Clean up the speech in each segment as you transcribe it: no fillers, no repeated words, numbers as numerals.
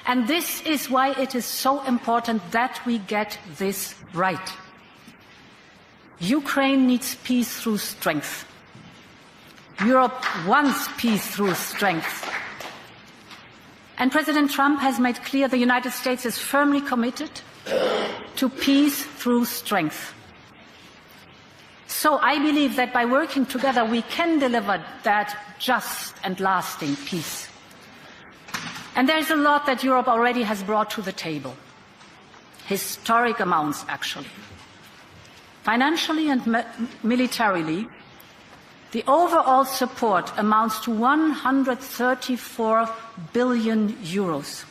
And this is why it is so important that we get this right. Ukraine needs peace through strength. Europe wants peace through strength. And President Trump has made clear the United States is firmly committed to peace through strength. So I believe that by working together we can deliver that just and lasting peace. And there is a lot that Europe already has brought to the table. Historic amounts, actually. Financially and militarily, the overall support amounts to 134 billion euros.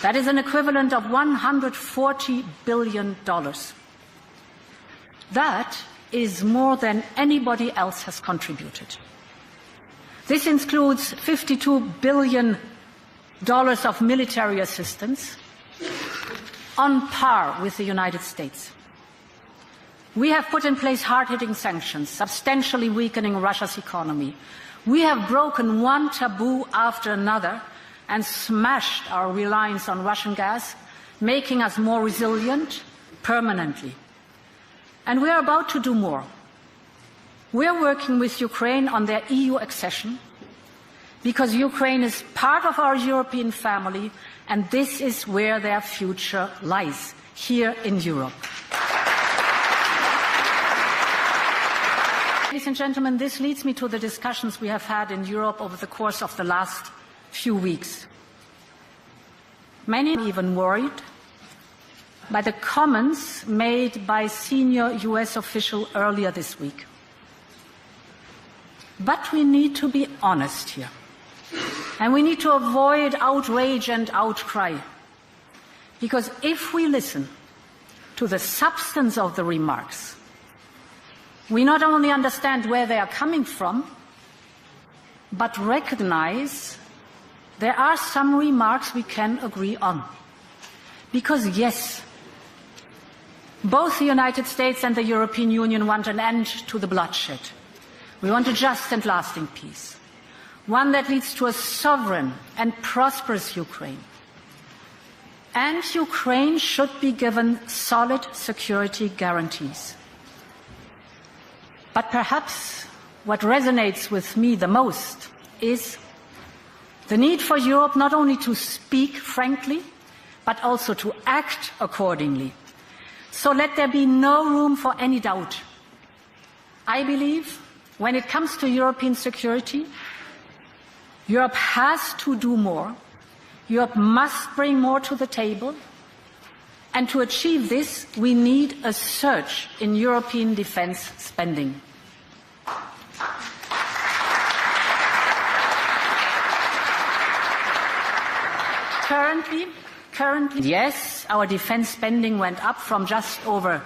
That is an equivalent of $140 billion. That is more than anybody else has contributed. This includes $52 billion of military assistance, on par with the United States. We have put in place hard-hitting sanctions, substantially weakening Russia's economy. We have broken one taboo after another and smashed our reliance on Russian gas, making us more resilient permanently. And we are about to do more. We are working with Ukraine on their EU accession, because Ukraine is part of our European family, and this is where their future lies, here in Europe. Ladies and gentlemen, this leads me to the discussions we have had in Europe over the course of the last few weeks. Many are even worried by the comments made by a senior US official earlier this week. But we need to be honest here. And we need to avoid outrage and outcry. Because if we listen to the substance of the remarks, we not only understand where they are coming from, but recognize there are some remarks we can agree on. Because yes, both the United States and the European Union want an end to the bloodshed. We want a just and lasting peace, one that leads to a sovereign and prosperous Ukraine. And Ukraine should be given solid security guarantees. But perhaps what resonates with me the most is the need for Europe not only to speak frankly, but also to act accordingly. So let there be no room for any doubt. I believe when it comes to European security, Europe has to do more. Europe must bring more to the table. And to achieve this, we need a surge in European defense spending. Currently, yes, our defense spending went up from just over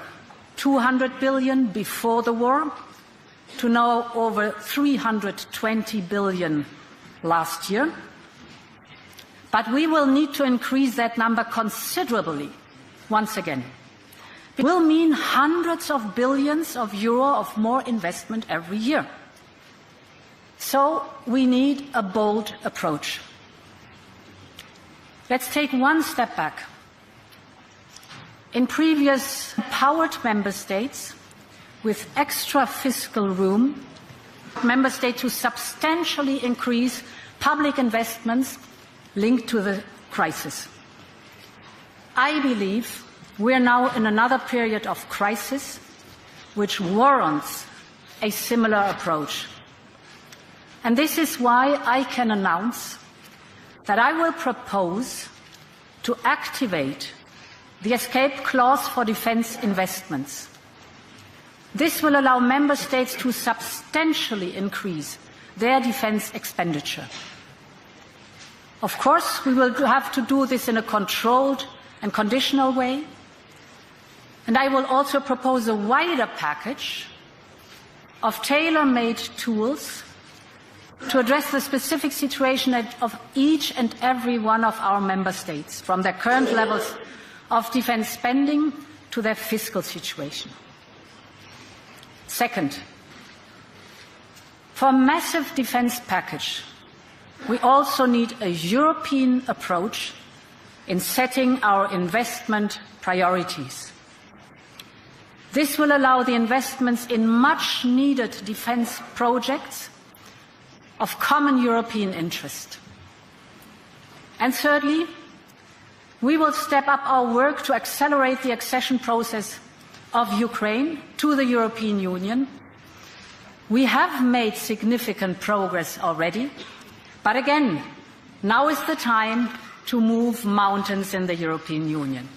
200 billion before the war to now over 320 billion last year. But we will need to increase that number considerably once again. It will mean hundreds of billions of euro of more investment every year. So we need a bold approach. Let's take one step back. In previous empowered member states with extra fiscal room, member states to substantially increase public investments linked to the crisis. I believe we are now in another period of crisis which warrants a similar approach. And this is why I can announce that I will propose to activate the escape clause for defense investments. This will allow member states to substantially increase their defense expenditure. Of course, we will have to do this in a controlled and conditional way. And I will also propose a wider package of tailor-made tools to address the specific situation of each and every one of our member states, from their current levels of defense spending to their fiscal situation. Second, for a massive defense package, we also need a European approach in setting our investment priorities. This will allow the investments in much-needed defence projects of common European interest. And thirdly, we will step up our work to accelerate the accession process of Ukraine to the European Union. We have made significant progress already, but again, now is the time to move mountains in the European Union.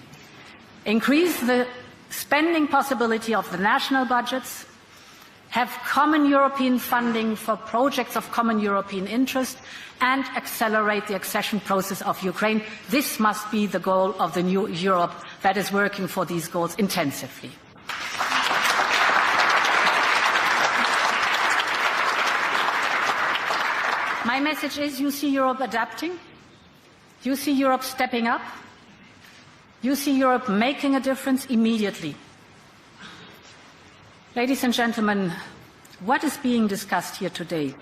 Increase the spending possibility of the national budgets, have common European funding for projects of common European interest, and accelerate the accession process of Ukraine. This must be the goal of the new Europe that is working for these goals intensively. My message is, you see Europe adapting, you see Europe stepping up, you see Europe making a difference immediately. Ladies and gentlemen, what is being discussed here today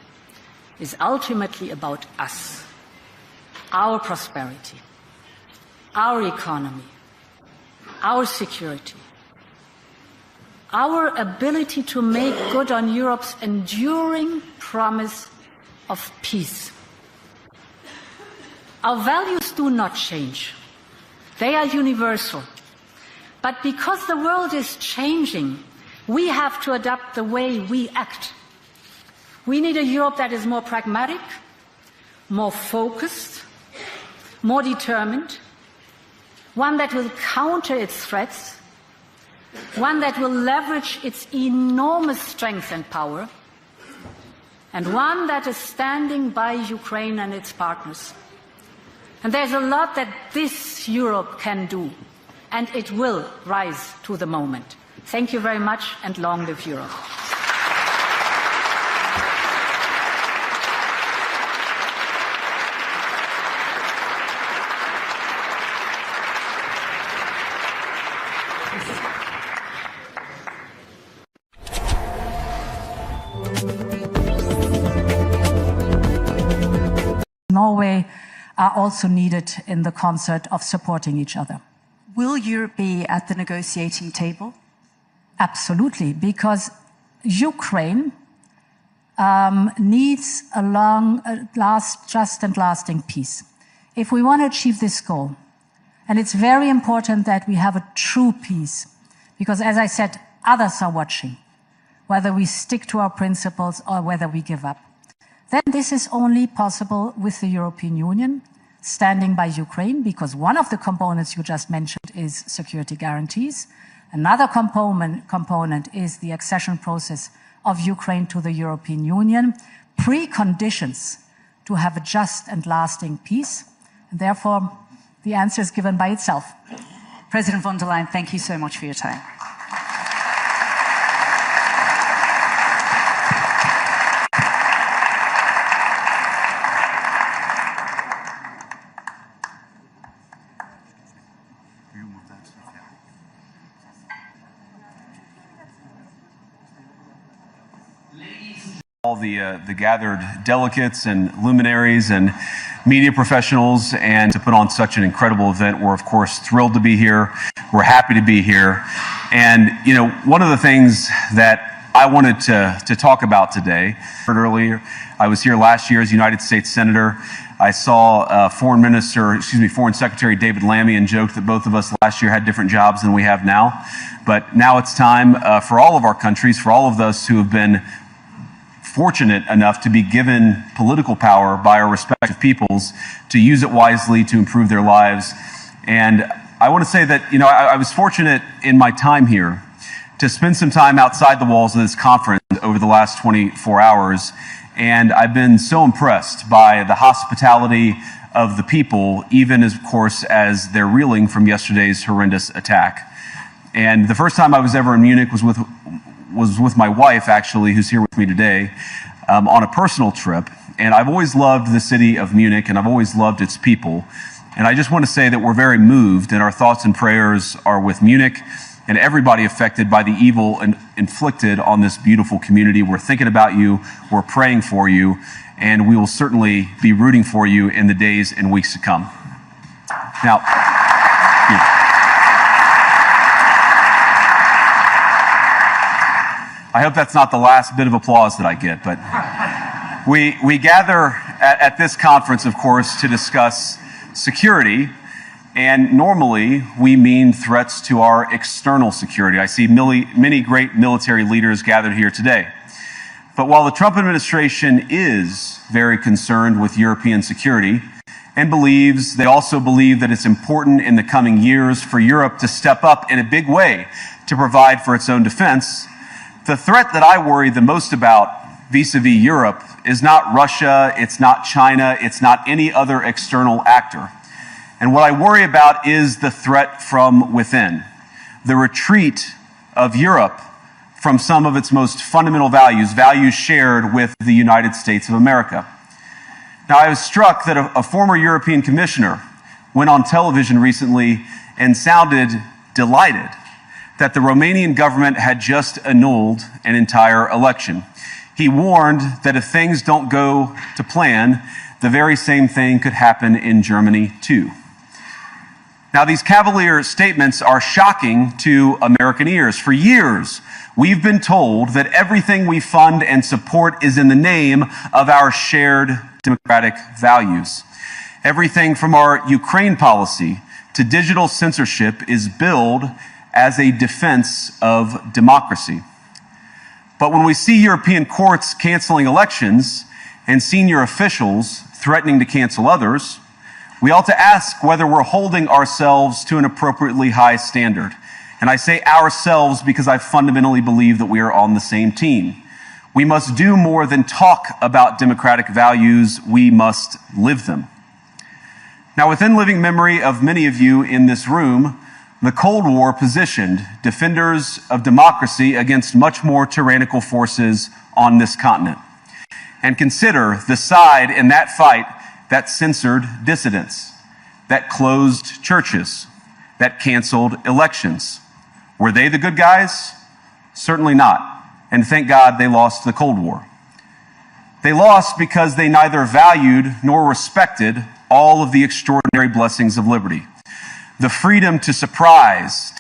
is ultimately about us, our prosperity, our economy, our security, our ability to make good on Europe's enduring promise of peace. Our values do not change. They are universal. But because the world is changing, we have to adapt the way we act. We need a Europe that is more pragmatic, more focused, more determined, one that will counter its threats, one that will leverage its enormous strength and power, and one that is standing by Ukraine and its partners. And there's a lot that this Europe can do, and it will rise to the moment. Thank you very much, and long live Europe. Norway are also needed in the concert of supporting each other. Will Europe be at the negotiating table? Absolutely, because Ukraine needs a just and lasting peace. If we want to achieve this goal, and it's very important that we have a true peace, because as I said, others are watching, whether we stick to our principles or whether we give up. Then this is only possible with the European Union standing by Ukraine, because one of the components you just mentioned is security guarantees. Another component is the accession process of Ukraine to the European Union, preconditions to have a just and lasting peace. And therefore, the answer is given by itself. President von der Leyen, thank you so much for your time. All the gathered delegates and luminaries and media professionals, and to put on such an incredible event. We're of course thrilled to be here. We're happy to be here. And you know, one of the things that I wanted to talk about today, earlier, I was here last year as United States Senator. I saw Foreign Secretary David Lammy, and joked that both of us last year had different jobs than we have now. But now it's time for all of our countries, for all of us who have been fortunate enough to be given political power by our respective peoples, to use it wisely to improve their lives. And I want to say that, you know, I was fortunate in my time here to spend some time outside the walls of this conference over the last 24 hours. And I've been so impressed by the hospitality of the people, even of course, as they're reeling from yesterday's horrendous attack. And the first time I was ever in Munich was with my wife, actually, who's here with me today, on a personal trip. And I've always loved the city of Munich, and I've always loved its people. And I just want to say that we're very moved, and our thoughts and prayers are with Munich and everybody affected by the evil inflicted on this beautiful community. We're thinking about you, we're praying for you, and we will certainly be rooting for you in the days and weeks to come. Now, I hope that's not the last bit of applause that I get, but we gather at this conference, of course, to discuss security, and normally we mean threats to our external security. I see many great military leaders gathered here today. But while the Trump administration is very concerned with European security and they also believe that it's important in the coming years for Europe to step up in a big way to provide for its own defense, the threat that I worry the most about vis-a-vis Europe is not Russia, it's not China, it's not any other external actor. And what I worry about is the threat from within, the retreat of Europe from some of its most fundamental values, values shared with the United States of America. Now, I was struck that a former European commissioner went on television recently and sounded delighted that the Romanian government had just annulled an entire election. He warned that if things don't go to plan, the very same thing could happen in Germany too. Now, these cavalier statements are shocking to American ears. For years, we've been told that everything we fund and support is in the name of our shared democratic values. Everything from our Ukraine policy to digital censorship is billed as a defense of democracy. But when we see European courts canceling elections and senior officials threatening to cancel others, we ought to ask whether we're holding ourselves to an appropriately high standard. And I say ourselves because I fundamentally believe that we are on the same team. We must do more than talk about democratic values, we must live them. Now, within living memory of many of you in this room, the Cold War positioned defenders of democracy against much more tyrannical forces on this continent. And consider the side in that fight that censored dissidents, that closed churches, that canceled elections. Were they the good guys? Certainly not. And thank God they lost the Cold War. They lost because they neither valued nor respected all of the extraordinary blessings of liberty. The freedom to surprise.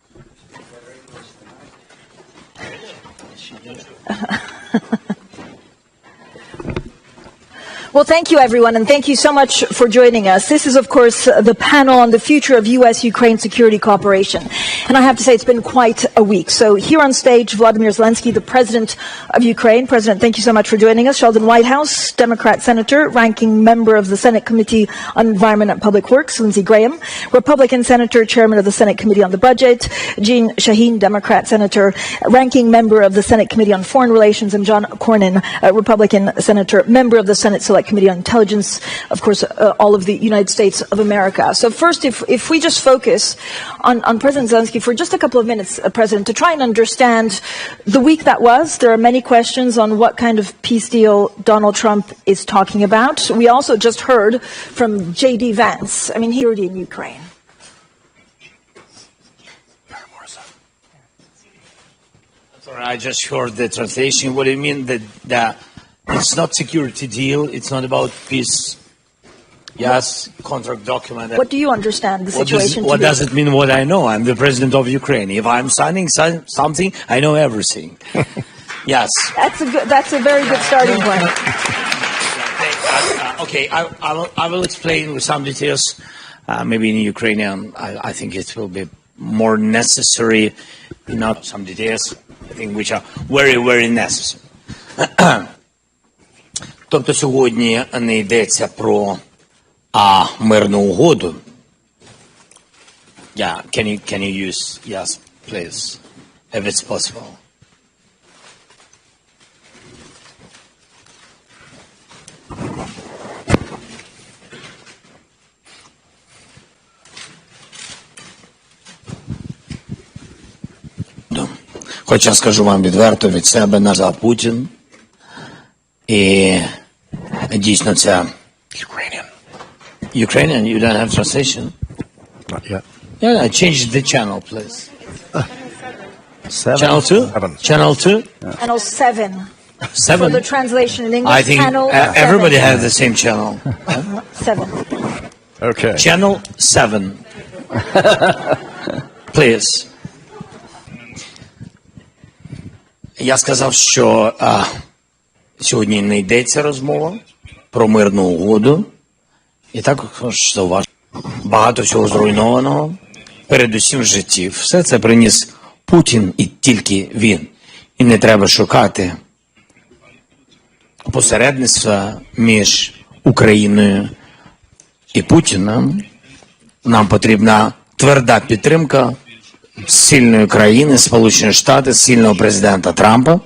Well, thank you, everyone, and thank you so much for joining us. This is, of course, the panel on the future of U.S.-Ukraine security cooperation. And I have to say it's been quite a week. So here on stage, Volodymyr Zelensky, the President of Ukraine. President, thank you so much for joining us. Sheldon Whitehouse, Democrat Senator, ranking member of the Senate Committee on Environment and Public Works, Lindsey Graham, Republican Senator, Chairman of the Senate Committee on the Budget, Jean Shaheen, Democrat Senator, ranking member of the Senate Committee on Foreign Relations, and John Cornyn, Republican Senator, member of the Senate Select Committee on Intelligence, of course, all of the United States of America. So first, if we just focus on President Zelensky for just a couple of minutes, President, to try and understand the week that was. There are many questions on what kind of peace deal Donald Trump is talking about. We also just heard from JD Vance. I mean, he's already in Ukraine. Sorry, I just heard the translation. What do you mean that it's not security deal? It's not about peace. Yes, contract document. What do you understand the situation to be? What does it mean what I know? I'm the president of Ukraine. If I'm signing something, I know everything. Yes. That's a very good starting point. Okay, I will explain with some details. Maybe in Ukrainian, I think it will be more necessary. Not some details, I think, which are very, very necessary. Тобто сьогодні не йдеться про мирну угоду. Yeah, can you use yes, please, if it's possible. Хоча скажу вам відверто від себе, назвав Путін. І дійсно це Ukrainian, you don't have translation? Not yet. Yeah, change the channel, please. 7? Channel 2? 7. Channel 2? Yeah. Channel 7. 7? For the translation in English, I think channel everybody 7. has the same channel. 7. Okay. Channel 7. Please. Я сказав, що сьогодні не йдеться розмова про мирну угоду. І також зауважу, багато всього зруйнованого, передусім життів. Все це приніс Путін і тільки він. І не треба шукати посередництва між Україною і Путіним. Нам потрібна тверда підтримка сильної країни, Сполучені Штати, сильного президента Трампа.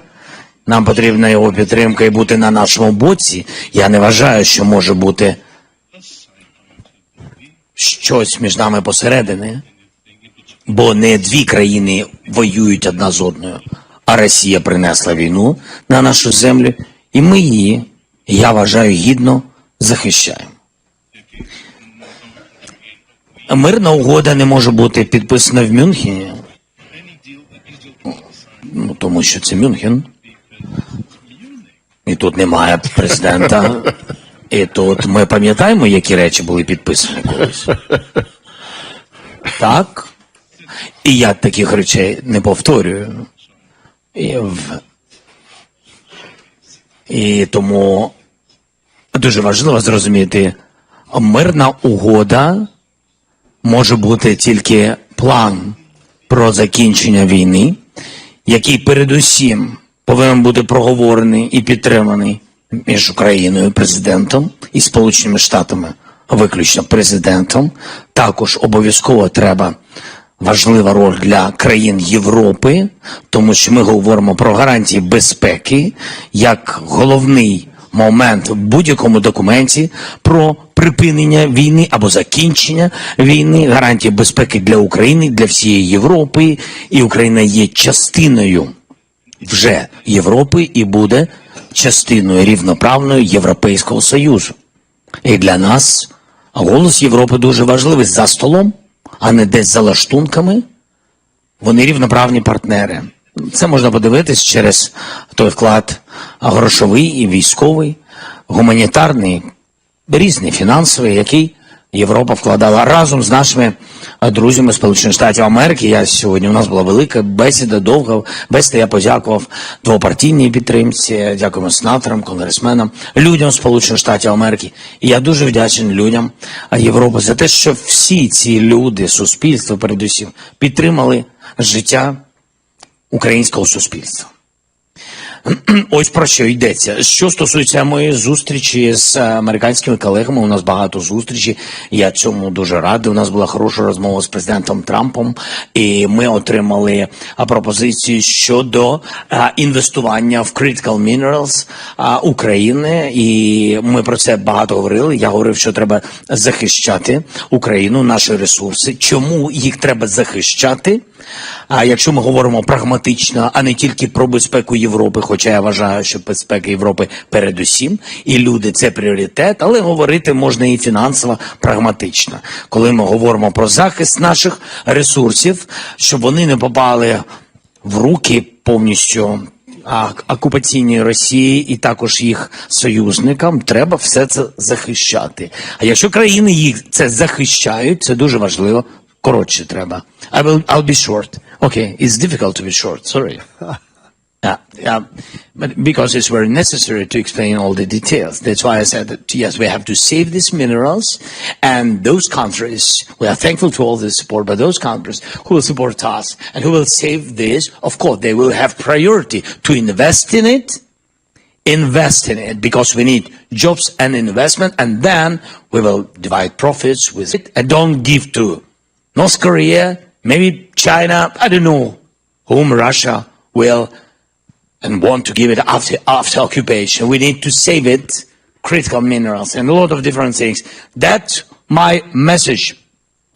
Нам потрібна його підтримка і бути на нашому боці. Я не вважаю, що може бути щось між нами посередині, бо не дві країни воюють одна з одною, а Росія принесла війну на нашу землю, і ми її, я вважаю, гідно захищаємо. Мирна угода не може бути підписана в Мюнхені, тому що це Мюнхен. І тут немає президента. І тут ми пам'ятаємо, які речі були підписані колись. Так? І я таких речей не повторюю. І тому дуже важливо зрозуміти, мирна угода може бути тільки план про закінчення війни, який передусім повинен бути проговорений і підтриманий між Україною, президентом, і Сполученими Штатами, виключно президентом. Також обов'язково треба важлива роль для країн Європи, тому що ми говоримо про гарантії безпеки як головний момент в будь-якому документі про припинення війни або закінчення війни, гарантії безпеки для України, для всієї Європи, і Україна є частиною вже Європи і буде частиною рівноправною Європейського Союзу. І для нас голос Європи дуже важливий за столом, а не десь за лаштунками. Вони рівноправні партнери. Це можна подивитись через той вклад грошовий і військовий, гуманітарний, різний, фінансовий, який Європа вкладала разом з нашими друзями Сполучених Штатів Америки. У нас була велика бесіда, довга бесіда. Я подякував двопартійній підтримці, дякуємо сенаторам, конгресменам, людям Сполучених Штатів Америки. І я дуже вдячний людям Європи за те, що всі ці люди, суспільство передусім, підтримали життя українського суспільства. Ось про що йдеться. Що стосується моєї зустрічі з американськими колегами, у нас багато зустрічей, я цьому дуже радий. У нас була хороша розмова з президентом Трампом, і ми отримали пропозиції щодо інвестування в critical minerals України, і ми про це багато говорили. Я говорив, що треба захищати Україну, наші ресурси. Чому їх треба захищати? А якщо ми говоримо прагматично, а не тільки про безпеку Європи, хоча я вважаю, що безпека Європи передусім, і люди – це пріоритет, але говорити можна і фінансово, прагматично. Коли ми говоримо про захист наших ресурсів, щоб вони не попали в руки повністю окупаційній Росії і також їх союзникам, треба все це захищати. А якщо країни їх це захищають, це дуже важливо. Коротше треба. I'll be short. Okay, it's difficult to be short, sorry. But because it's very necessary to explain all the details. That's why I said that, yes, we have to save these minerals, and those countries, we are thankful to all the support, but those countries who will support us and who will save this, of course, they will have priority to invest in it, because we need jobs and investment, and then we will divide profits with it, and don't give to North Korea, maybe China, I don't know whom Russia will and want to give it after occupation. We need to save it, critical minerals, and a lot of different things. That's my message.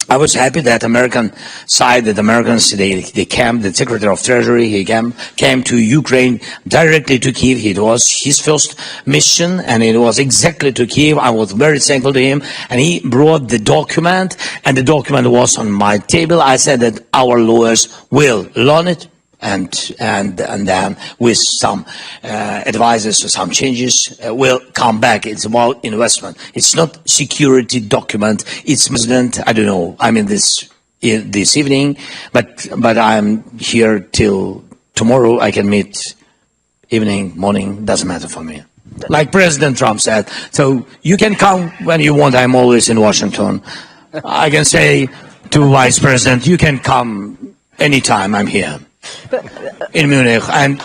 I was happy that American side, that Americans, they came, the Secretary of Treasury, he came to Ukraine directly to Kyiv. It was his first mission, and it was exactly to Kyiv. I was very thankful to him, and he brought the document, and the document was on my table. I said that our lawyers will learn it, and then with some advices or some changes will come back. It's about investment. It's not security document. It's president, I don't know. I mean, this this evening, but I'm here till tomorrow. I can meet evening, morning, doesn't matter for me. Like President Trump said, so you can come when you want. I'm always in Washington. I can say to Vice President, you can come anytime. I'm here in Munich, and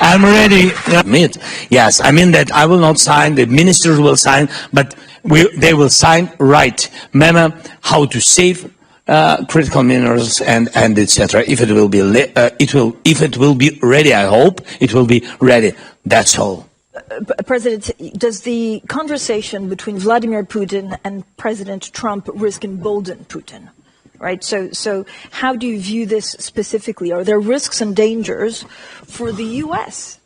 I'm ready to meet. Yes, I mean that I will not sign. The ministers will sign, but they will sign right memo how to save critical minerals and etc. If it will be if it will be ready, I hope it will be ready. That's all. President, does the conversation between Vladimir Putin and President Trump risk embolden Putin? Right. So how do you view this specifically? Are there risks and dangers for the U.S.?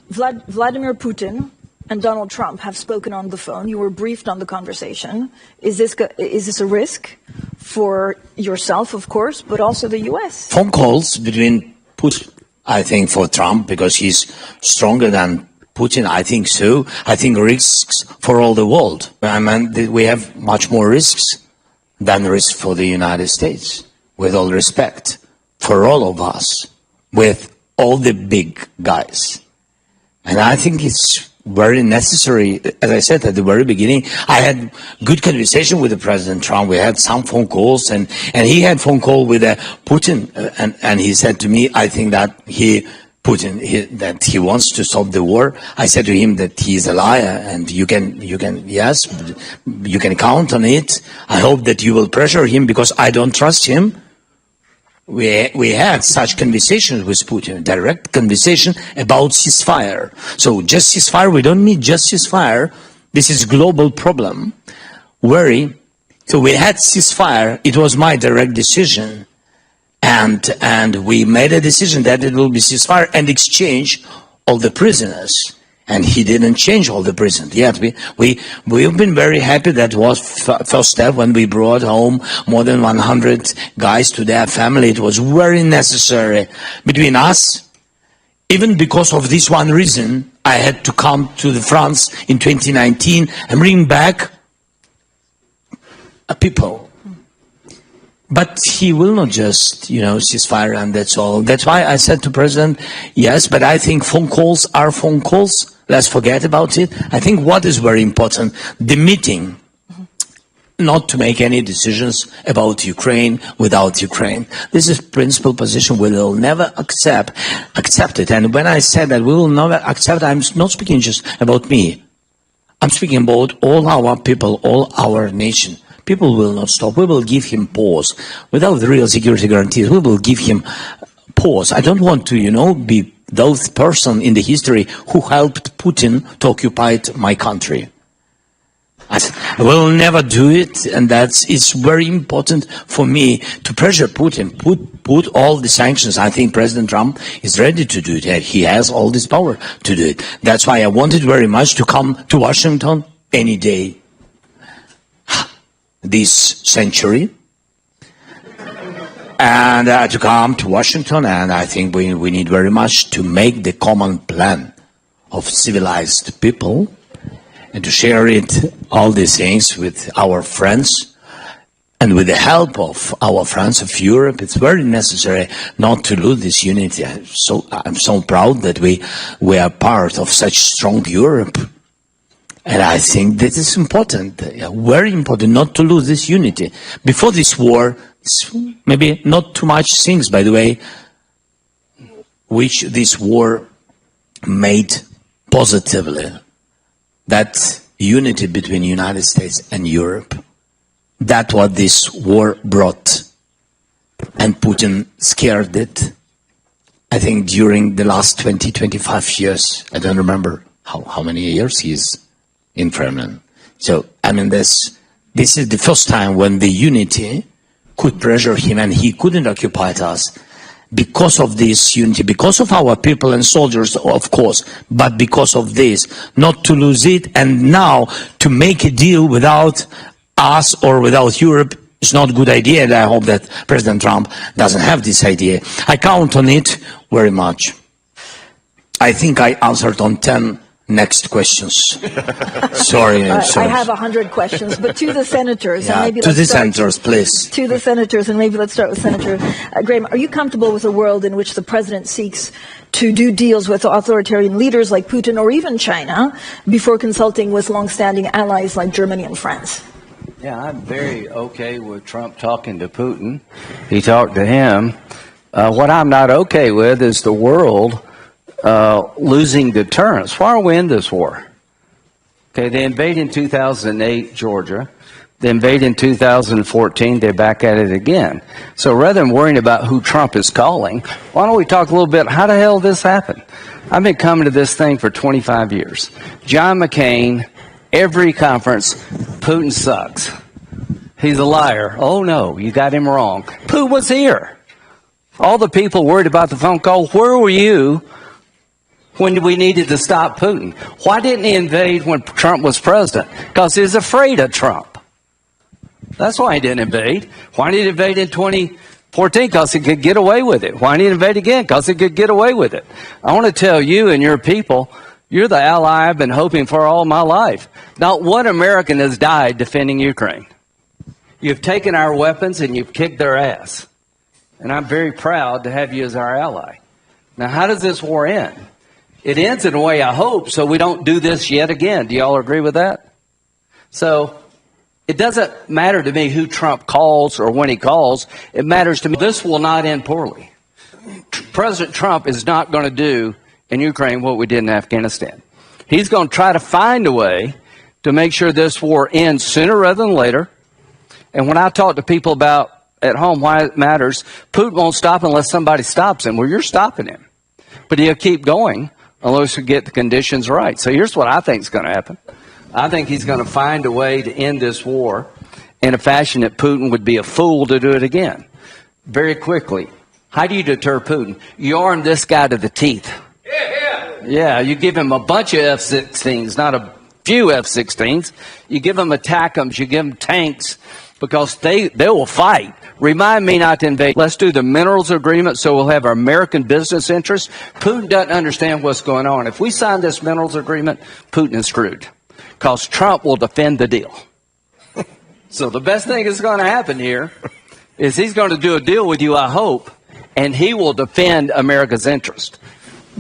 Vladimir Putin and Donald Trump have spoken on the phone. You were briefed on the conversation. Is this a risk for yourself, of course, but also the U.S.? Phone calls between Putin, I think, for Trump, because he's stronger than Putin. I think so. I think risks for all the world. I mean, we have much more risks than risk for the United States, with all respect, for all of us, with all the big guys. And I think it's very necessary. As I said at the very beginning, I had good conversation with the President Trump. We had some phone calls, and he had phone call with Putin, and he said to me, I think that that he wants to stop the war. I said to him that he is a liar, and you can count on it. I hope that you will pressure him, because I don't trust him. We had such conversations with Putin, direct conversation about ceasefire. So just ceasefire, we don't need just ceasefire. This is global problem. So we had ceasefire. It was my direct decision. And we made a decision that it will be ceasefire and exchange all the prisoners. And he didn't change all the prisoners yet. We've been very happy. That was first step when we brought home more than 100 guys to their family. It was very necessary between us. Even because of this one reason, I had to come to France in 2019 and bring back people. But he will not just, ceasefire and that's all. That's why I said to President, yes, but I think phone calls are phone calls. Let's forget about it. I think what is very important, the meeting, not to make any decisions about Ukraine without Ukraine. This is principal position we will never accept it. And when I said that we will never accept, I'm not speaking just about me. I'm speaking about all our people, all our nation. People will not stop. We will give him pause. Without the real security guarantees, we will give him pause. I don't want to, be those person in the history who helped Putin to occupy my country. I will never do it, and it's very important for me to pressure Putin, put all the sanctions. I think President Trump is ready to do it. He has all this power to do it. That's why I wanted very much to come to Washington any day this century, and to come to Washington, and I think we need very much to make the common plan of civilized people and to share all these things with our friends and with the help of our friends of Europe. It's very necessary not to lose this unity. I'm so proud that we are part of such strong Europe. And I think this is important, very important, not to lose this unity. Before this war, maybe not too much things, by the way, which this war made positively. That unity between the United States and Europe. That's what this war brought. And Putin scared it. I think during the last 20, 25 years, I don't remember how many years he is in Kremlin. So, this is the first time when the unity could pressure him, and he couldn't occupy us because of this unity, because of our people and soldiers, of course, but because of this, not to lose it, and now to make a deal without us or without Europe is not a good idea, and I hope that President Trump doesn't have this idea. I count on it very much. I think I answered on 10 next questions. Sorry. I have 100 questions, but to the senators. Yeah, and maybe to the senators, please. To the senators, and maybe let's start with Senator Graham. Are you comfortable with a world in which the president seeks to do deals with authoritarian leaders like Putin or even China before consulting with long-standing allies like Germany and France? Yeah, I'm very okay with Trump talking to Putin. He talked to him. What I'm not okay with is the world losing deterrence. Why are we in this war? Okay, they invade in 2008 Georgia. They invade in 2014. They're back at it again. So rather than worrying about who Trump is calling, why don't we talk a little bit, how the hell did this happen? I've been coming to this thing for 25 years. John McCain, every conference, Putin sucks. He's a liar. Oh no, you got him wrong. Putin was here. All the people worried about the phone call, where were you when we needed to stop Putin? Why didn't he invade when Trump was president? Because he was afraid of Trump. That's why he didn't invade. Why did he invade in 2014? Because he could get away with it. Why did he invade again? Because he could get away with it. I want to tell you and your people, you're the ally I've been hoping for all my life. Not one American has died defending Ukraine. You've taken our weapons and you've kicked their ass. And I'm very proud to have you as our ally. Now, how does this war end? It ends in a way I hope so we don't do this yet again. Do y'all agree with that? So it doesn't matter to me who Trump calls or when he calls. It matters to me this will not end poorly. President Trump is not going to do in Ukraine what we did in Afghanistan. He's going to try to find a way to make sure this war ends sooner rather than later. And when I talk to people about at home why it matters, Putin won't stop unless somebody stops him. Well, you're stopping him. But he'll keep going unless we get the conditions right. So here's what I think is going to happen. I think he's going to find a way to end this war in a fashion that Putin would be a fool to do it again. Very quickly. How do you deter Putin? You arm this guy to the teeth. Yeah, you give him a bunch of F-16s, not a few F-16s. You give them ATACMS, you give them tanks, because they will fight. Remind me not to invade. Let's do the minerals agreement so we'll have our American business interests. Putin doesn't understand what's going on. If we sign this minerals agreement, Putin is screwed, because Trump will defend the deal. So the best thing that's going to happen here is he's going to do a deal with you, I hope, and he will defend America's interest.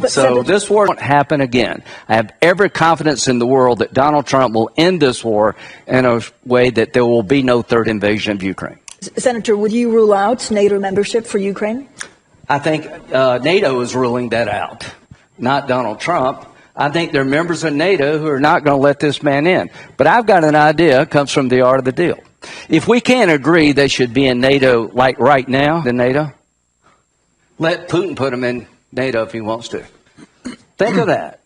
So this war won't happen again. I have every confidence in the world that Donald Trump will end this war in a way that there will be no third invasion of Ukraine. Senator, would you rule out NATO membership for Ukraine? I think NATO is ruling that out, not Donald Trump. I think there are members of NATO who are not going to let this man in. But I've got an idea, comes from the art of the deal. If we can't agree they should be in NATO like right now, in NATO, let Putin put them in NATO if he wants to. Think of that.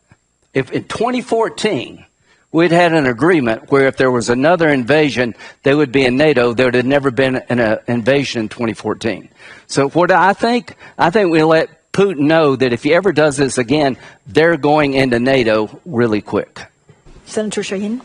If in 2014 we'd had an agreement where if there was another invasion, they would be in NATO, there would have never been an invasion in 2014. So what I think we let Putin know that if he ever does this again, they're going into NATO really quick. Senator Shaheen?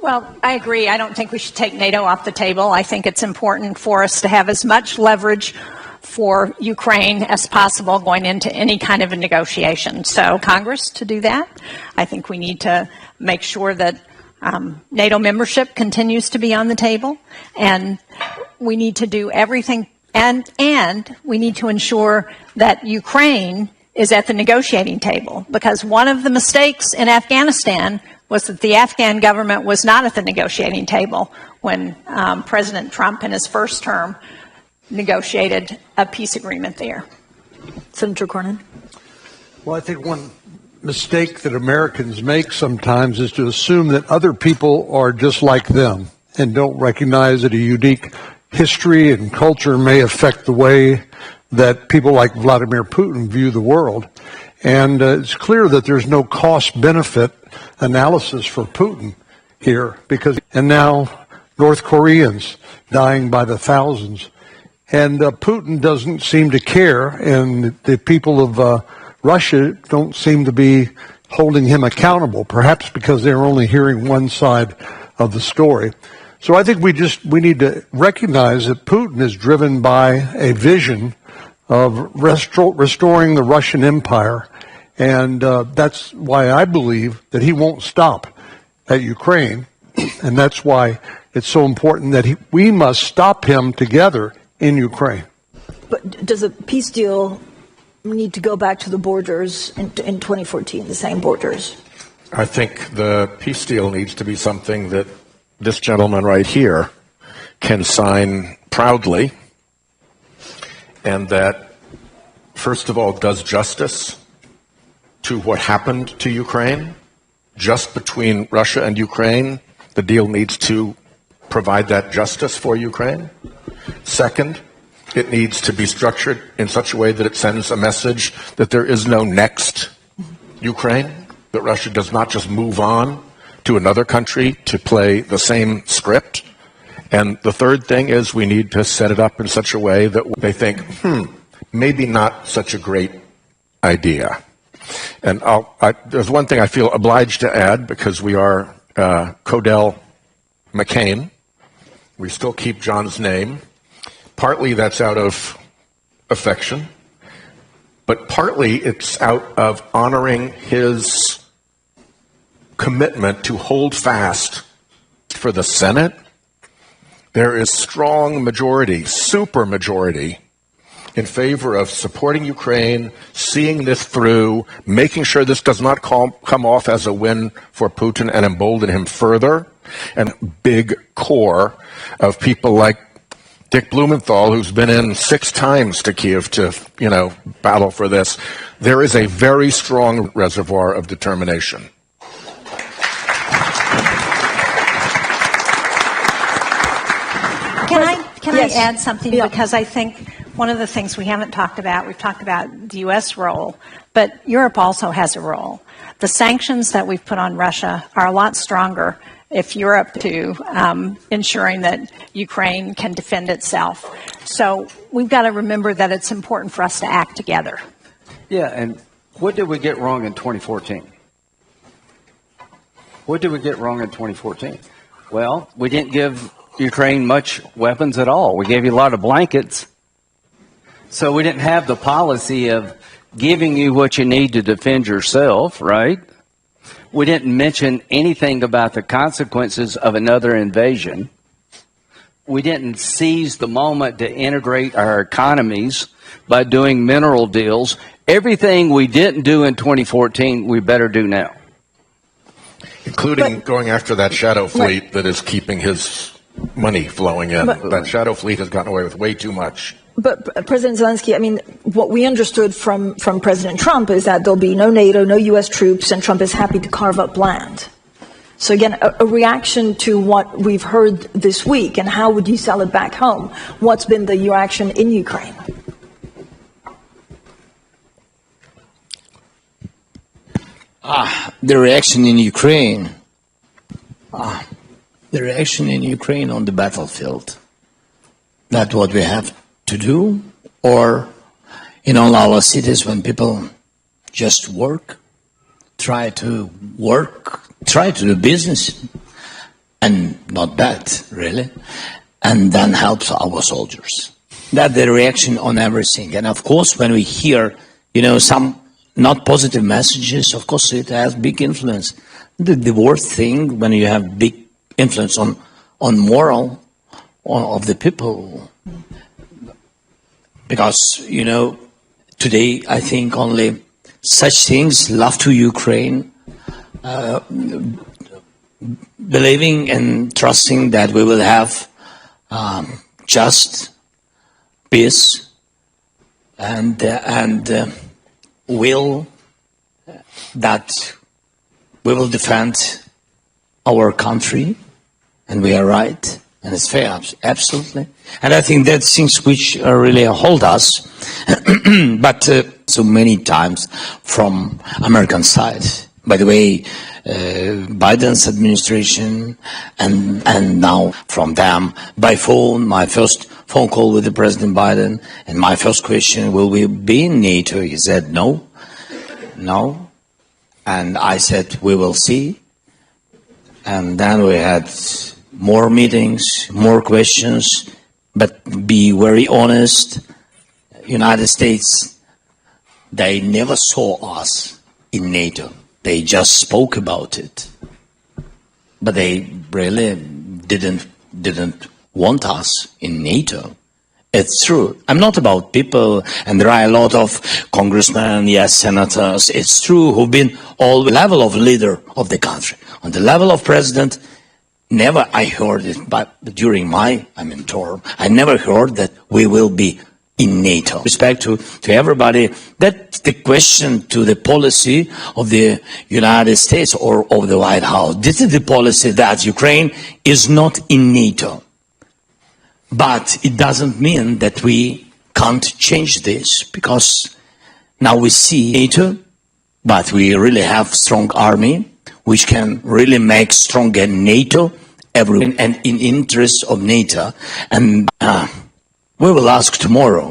Well, I agree. I don't think we should take NATO off the table. I think it's important for us to have as much leverage for Ukraine as possible going into any kind of a negotiation. So Congress to do that. I think we need to make sure that NATO membership continues to be on the table, and we need to do everything, and we need to ensure that Ukraine is at the negotiating table, because one of the mistakes in Afghanistan was that the Afghan government was not at the negotiating table when President Trump in his first term negotiated a peace agreement there. Senator Cornyn? Well, I think one mistake that Americans make sometimes is to assume that other people are just like them and don't recognize that a unique history and culture may affect the way that people like Vladimir Putin view the world. And it's clear that there's no cost-benefit analysis for Putin here, and now North Koreans dying by the thousands. And Putin doesn't seem to care, and the people of Russia don't seem to be holding him accountable, perhaps because they're only hearing one side of the story. So I think we need to recognize that Putin is driven by a vision of restoring the Russian Empire And that's why I believe that he won't stop at Ukraine. And that's why it's so important that we must stop him together in Ukraine. But does a peace deal need to go back to the borders in 2014, the same borders? I think the peace deal needs to be something that this gentleman right here can sign proudly, and that, first of all, does justice to what happened to Ukraine. Just between Russia and Ukraine, the deal needs to provide that justice for Ukraine. Second, it needs to be structured in such a way that it sends a message that there is no next Ukraine, that Russia does not just move on to another country to play the same script. And the third thing is we need to set it up in such a way that they think, maybe not such a great idea. And there's one thing I feel obliged to add, because we are Codell McCain. We still keep John's name. Partly that's out of affection, but partly it's out of honoring his commitment to hold fast for the Senate. There is strong majority, super majority, in favor of supporting Ukraine, seeing this through, making sure this does not come off as a win for Putin and embolden him further. And big core of people like Dick Blumenthal, who's been in 6 times to Kiev to, battle for this. There is a very strong reservoir of determination. Can I add something? Yeah. Because I think one of the things we haven't talked about, we've talked about the U.S. role, but Europe also has a role. The sanctions that we've put on Russia are a lot stronger if Europe to ensuring that Ukraine can defend itself. So we've got to remember that it's important for us to act together. Yeah, and what did we get wrong in 2014? What did we get wrong in 2014? Well, we didn't give Ukraine much weapons at all. We gave you a lot of blankets. So we didn't have the policy of giving you what you need to defend yourself, right? We didn't mention anything about the consequences of another invasion. We didn't seize the moment to integrate our economies by doing mineral deals. Everything we didn't do in 2014, we better do now. Including going after that shadow fleet that is keeping his money flowing in. That shadow fleet has gotten away with way too much. But President Zelensky, what we understood from President Trump is that there'll be no NATO, no U.S. troops, and Trump is happy to carve up land. So again, a reaction to what we've heard this week, and how would you sell it back home? What's been the reaction in Ukraine? The reaction in Ukraine. The reaction in Ukraine on the battlefield. That's what we have to do, or in all our cities when people just try to do business, and not bad, really, and then help our soldiers. That's the reaction on everything. And of course, when we hear, some not positive messages, of course it has big influence. The worst thing when you have big influence on moral of the people. Because, today I think only such things, love to Ukraine, believing and trusting that we will have just peace and will that we will defend our country, and we are right. And it's fair, absolutely. And I think that's things which really hold us, but so many times from American side. By the way, Biden's administration and now from them by phone, my first phone call with the President Biden, and my first question, will we be in NATO? He said, no. And I said, we will see. And then we had more meetings, more questions, but be very honest, United States, they never saw us in NATO. They just spoke about it, but they really didn't want us in NATO. It's true. I'm not about people, and there are a lot of congressmen, yes, senators, it's true, who've been all level of leader of the country. On the level of president, never I heard it, but during my term, I never heard that we will be in NATO. Respect to everybody, that's the question to the policy of the United States or of the White House. This is the policy that Ukraine is not in NATO. But it doesn't mean that we can't change this, because now we see NATO, but we really have strong army, which can really make stronger NATO everywhere and in interest of NATO. And we will ask tomorrow